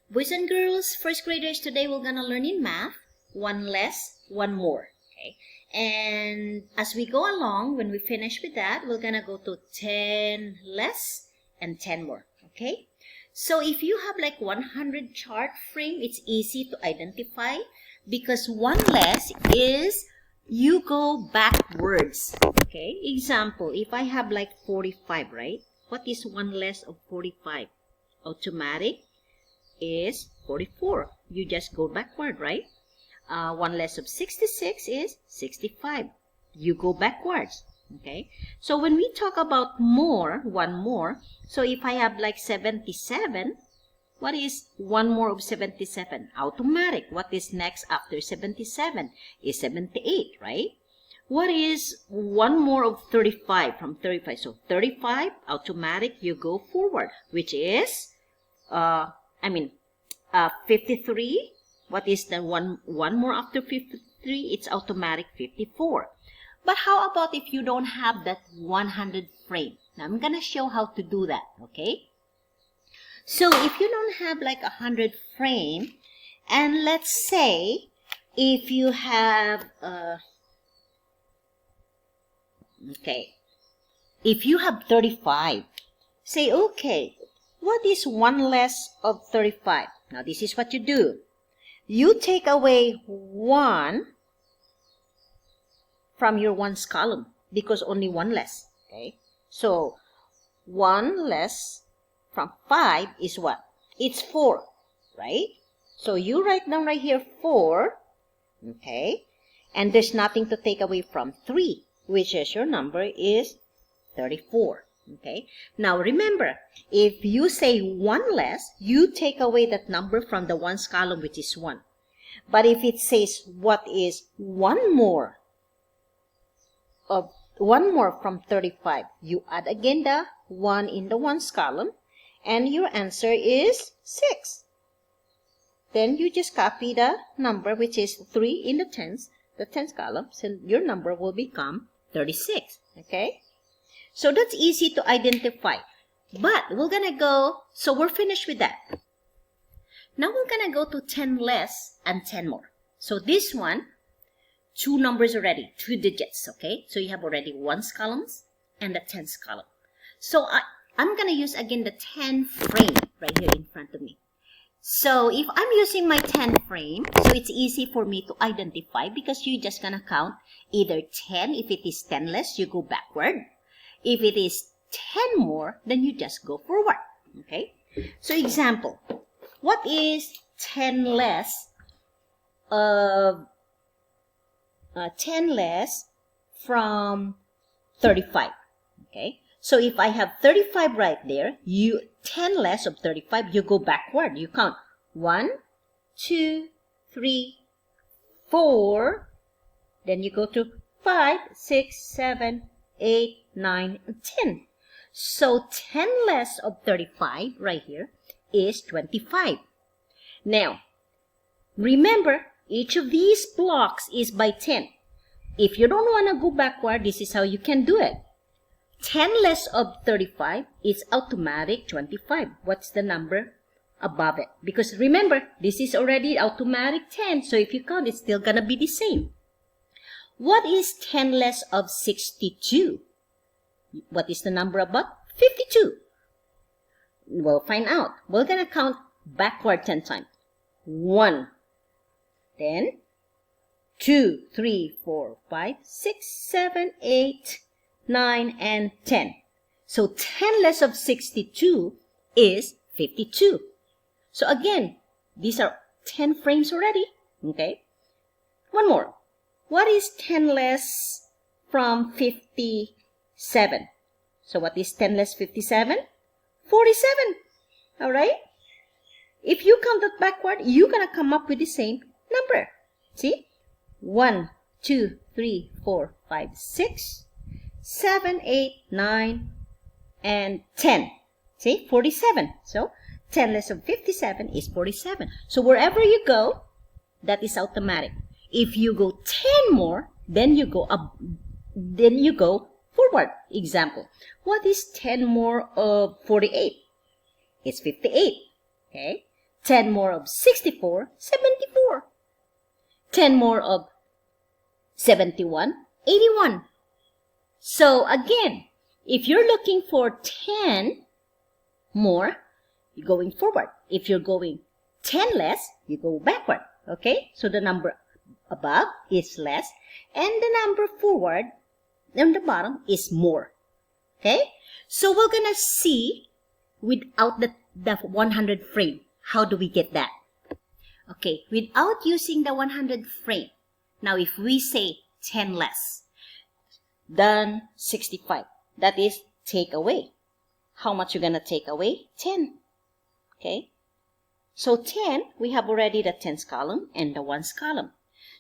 Boys and girls, first graders, today we're gonna learn in math, one less, one more, okay? And as we go along, when we finish with that, we're gonna go to 10 less and 10 more, okay? So if you have like 100 chart frame, it's easy to identify because one less is you go backwards, okay? Example, if I have like 45, right? What is one less of 45? Automatic is 44. You just go backward, right? One less of 66 is 65. You go backwards, okay? So when we talk about more, one more, so if I have like 77, what is one more of 77? Automatic. What is next after 77 is 78, right? What is one more of 35 from 35? So 35, automatic, you go forward, which is 53. What is the one more after 53? It's automatic 54. But how about if you don't have that 100 frame? Now I'm gonna show how to do that, okay? So if you don't have like 100 frame, and let's say if you have if you have 35, say, okay, what is one less of 35? Now, this is what you do. You take away 1 from your ones column because only one less, okay? So, 1 less from 5 is what? It's 4, right? So, you write down right here 4, okay? And there's nothing to take away from 3, which is your number is 34. Okay. Now remember, if you say 1 less, you take away that number from the ones column, which is 1. But if it says what is one more from 35, you add again the 1 in the ones column, and your answer is 6. Then you just copy the number, which is 3 in the tens column, so your number will become 36. Okay. So that's easy to identify. But we're going to go, so we're finished with that. Now we're going to go to 10 less and 10 more. So this one, 2 numbers already, 2 digits, okay? So you have already ones columns and the tens column. So I'm going to use again the 10 frame right here in front of me. So if I'm using my 10 frame, so it's easy for me to identify because you're just going to count either 10. If it is 10 less, you go backward. If it is 10 more, then you just go forward, okay? So example, what is 10 less of 10 less from 35, okay? So if I have 35 right there, 10 less of 35, you go backward. You count 1, 2, 3, 4, then you go to 5, 6, 7, 8, 9, and 10. So 10 less of 35 right here is 25. Now, remember, each of these blocks is by 10. If you don't want to go backward, this is how you can do it. 10 less of 35 is automatic 25. What's the number above it? Because remember, this is already automatic 10. So if you count, it's still going to be the same. What is 10 less of 62? What is the number above? 52. We'll find out. We're going to count backward 10 times. 1, then 2, 3, 4, 5, 6, 7, 8, 9, and 10. So 10 less of 62 is 52. So again, these are 10 frames already. Okay. One more. What is 10 less from 57? So what is 10 less 57? 47. All right? If you count that backward, you're going to come up with the same number. See? 1, 2, 3, 4, 5, 6, 7, 8, 9, and 10. See? 47. So 10 less of 57 is 47. So wherever you go, that is automatic. If you go 10 more, then you go up, then you go forward. Example, what is 10 more of 48? It's 58. Okay. 10 more of 64, 74. 10 more of 71, 81. So again, if you're looking for 10 more, you're going forward. If you're going 10 less, you go backward. Okay? So the number above is less, and the number forward on the bottom is more. Okay? So we're gonna see without the 100 frame. How do we get that? Okay, without using the 100 frame. Now if we say 10 less than 65, that is take away. How much you're gonna take away? 10. Okay? So 10, we have already the tens column and the ones column.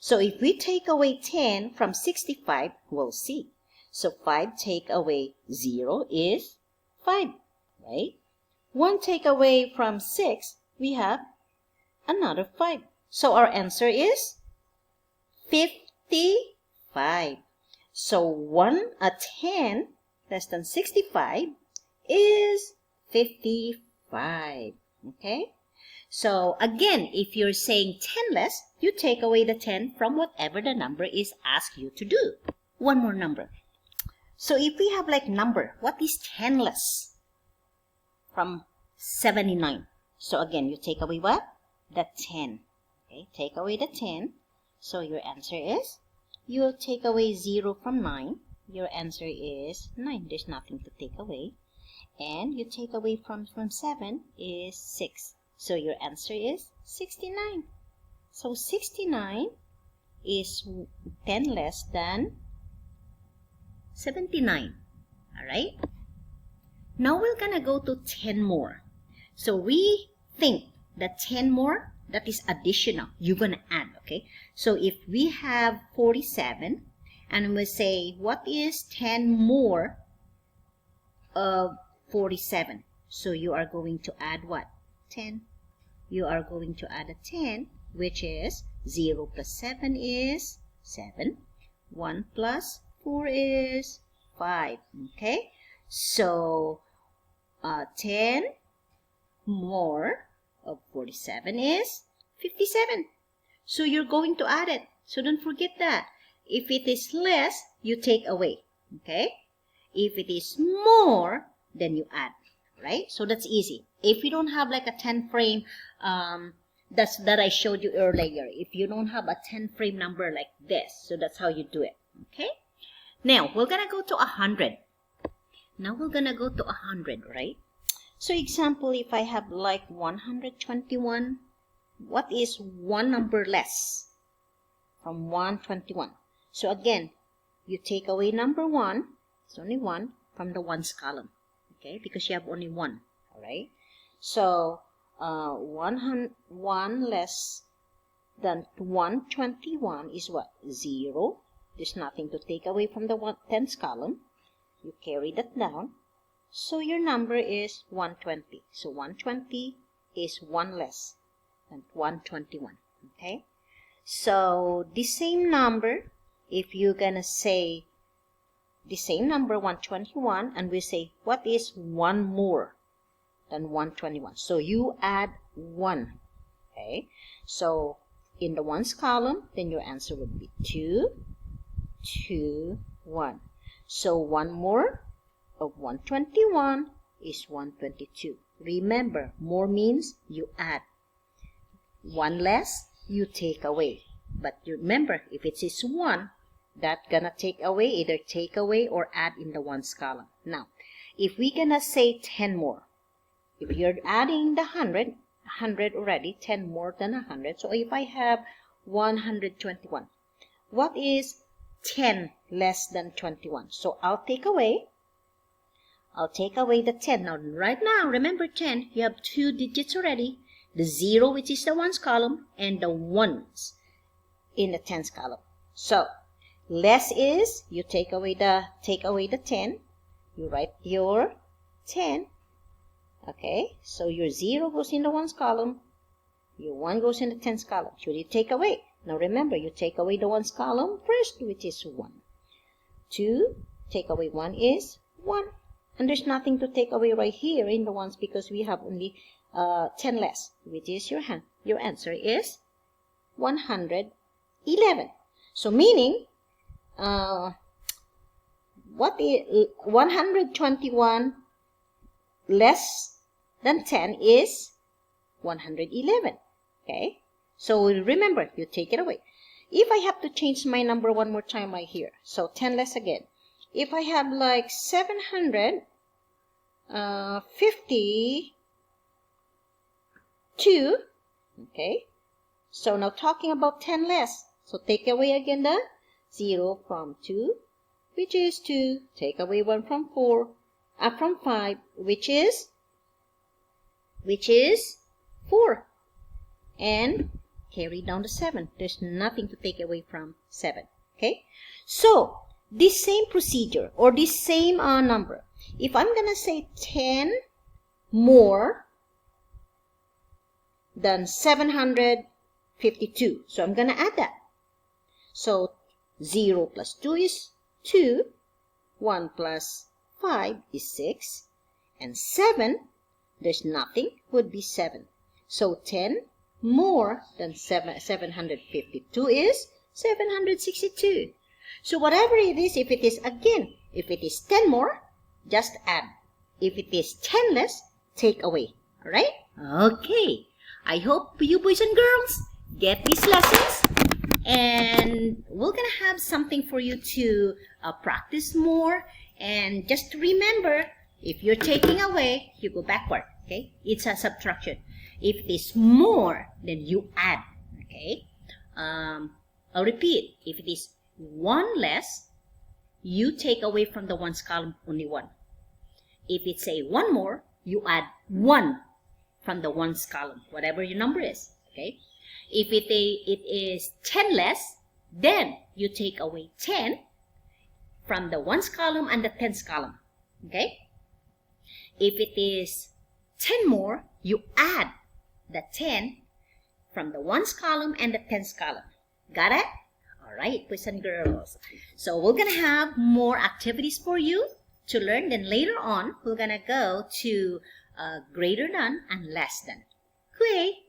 So if we take away 10 from 65, we'll see. So 5 take away 0 is 5, right? 1 take away from 6, we have another 5. So our answer is 55. So 10 less than 65 is 55. Okay? So again, if you're saying 10 less, you take away the 10 from whatever the number is asked you to do. One more number. So if we have like number, what is 10 less from 79? So again, you take away what? The 10. Okay, take away the 10. So your answer is, you'll take away 0 from 9. Your answer is 9. There's nothing to take away. And you take away from 7 is 6. So your answer is 69. So 69 is 10 less than 79. Alright? Now we're gonna go to 10 more. So we think that 10 more, that is additional. You're gonna add, okay? So if we have 47, and we say, what is 10 more of 47? So you are going to add what? 10. You are going to add a 10, which is 0 plus 7 is 7. 1 plus 4 is 5. Okay? So 10 more of 47 is 57. So you're going to add it. So don't forget that. If it is less, you take away. Okay? If it is more, then you add. Right? So that's easy. If you don't have like a 10 frame that I showed you earlier, if you don't have a 10 frame number like this, so that's how you do it. Okay? Now, we're gonna go to 100. Now we're gonna go to 100, right? So example, if I have like 121, what is one number less from 121? So again, you take away number 1, it's only 1, from the ones column. Okay, because you have only 1, all right? So 1 less than 121 is what? 0. There's nothing to take away from the tens column. You carry that down. So your number is 120. So 120 is 1 less than 121. Okay? So the same number, if you're gonna say the same number 121, and we say what is 1 more than 121? So you add 1. Okay? So in the ones column, then your answer would be 2, 2, 1. So 1 more of 121 is 122. Remember, more means you add. 1 less, you take away. But you remember, if it is 1, that's gonna take away, either take away or add in the ones column. Now, if we gonna say 10 more, if you're adding the 100 already, 10 more than 100. So if I have 121, what is 10 less than 21? So I'll take away the 10. Now, right now, remember 10, you have 2 digits already. The 0, which is the ones column, and the 1s in the tens column. So, less is, you take away the 10. You write your 10. Okay, so your 0 goes in the ones column. Your 1 goes in the tens column. Should you take away? Now remember, you take away the ones column first, which is 1. 2, take away 1 is 1. And there's nothing to take away right here in the ones because we have only 10 less, which is your answer is 111. So meaning, what is 121 less than 10 is 111. Okay, so remember, you take it away. If I have to change my number one more time right here, so 10 less again. If I have like 752, okay, so now talking about 10 less, so take away again the 0 from 2, which is 2, take away 1 from 4, from 5, which is 4, and carry down the 7. There's nothing to take away from 7. Okay, so this same procedure or this same number, if I'm gonna say 10 more than 752, so I'm gonna add that. So 0 plus 2 is 2, 1 plus 5 is 6, and 7, there's nothing, would be 7. So 10 more than 752 is 762. So whatever it is, if it is 10 more, just add. If it is 10 less, take away. Alright? Okay. I hope you boys and girls get these lessons. And we're going to have something for you to practice more. And just to remember, if you're taking away, you go backward. Okay? It's a subtraction. If it is more, then you add. Okay? I'll repeat. If it is 1 less, you take away from the ones column only 1. If it's a 1 more, you add 1 from the ones column, whatever your number is. Okay? If it is 10 less, then you take away 10 from the ones column and the tens column. Okay? If it is 10 more, you add the 10 from the ones column and the tens column. Got it? Alright, boys and girls. So we're going to have more activities for you to learn. Then later on, we're going to go to greater than and less than. Okay.